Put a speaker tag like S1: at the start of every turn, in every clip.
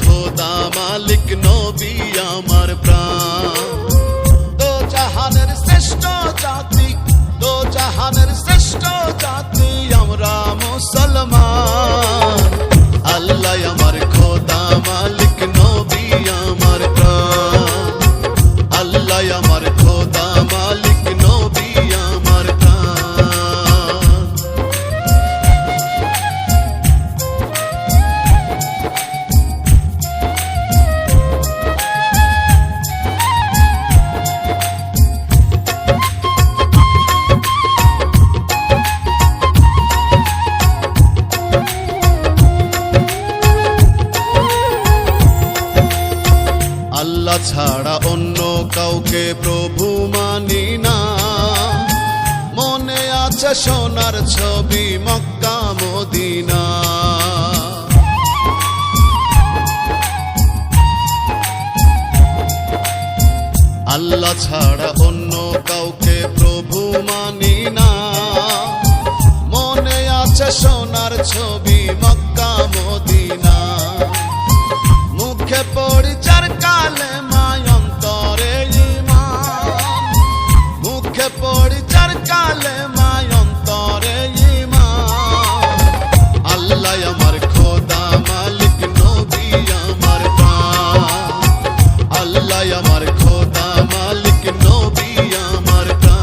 S1: খোদা মালিক নবী আমার প্রাণ। দো জাহানের শ্রেষ্ঠ জাতি, দো জাহানের শ্রেষ্ঠ জাতি আমরা মুসলমান। আল্লাহ আমার খোদা মালিক নবী আমার প্রাণ। আল্লাহ আমার খোদা মালিক নবী আমার প্রাণ। আল্লাহ ছাড়া অন্য কাউকে প্রভু মানি না। মনে আছে সোনার ছবি মক্কা মদিনা। আল্লাহ ছাড়া অন্য কাউকে প্রভু মানি না। মনে আছে সোনার ছবি মক্কা মদিনা। মুখে পড়ি চার কালেমা অন্তরে ঈমান। মুখে পড়ি চার কালেমা অন্তরে ঈমান। আল্লাহ আমার খোদা মালিক নবী আমার প্রাণ। আল্লাহ আমার খোদা মালিক নবী আমার প্রাণ।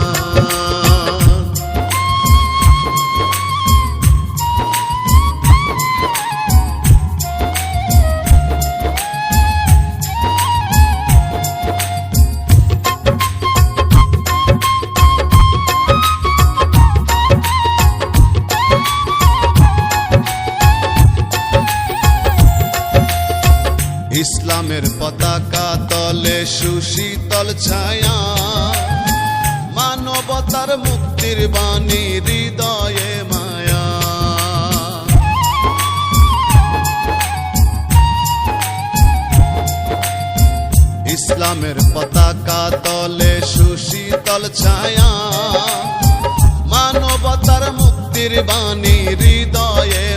S1: ইসলামের পতাকা তলে সুশীতল ছায়া। মানবতার মুক্তির বাণী হৃদয়ে মায়া। ইসলামের পতাকা তলে সুশীতল ছায়া। মানবতার মুক্তির বাণী হৃদয়ে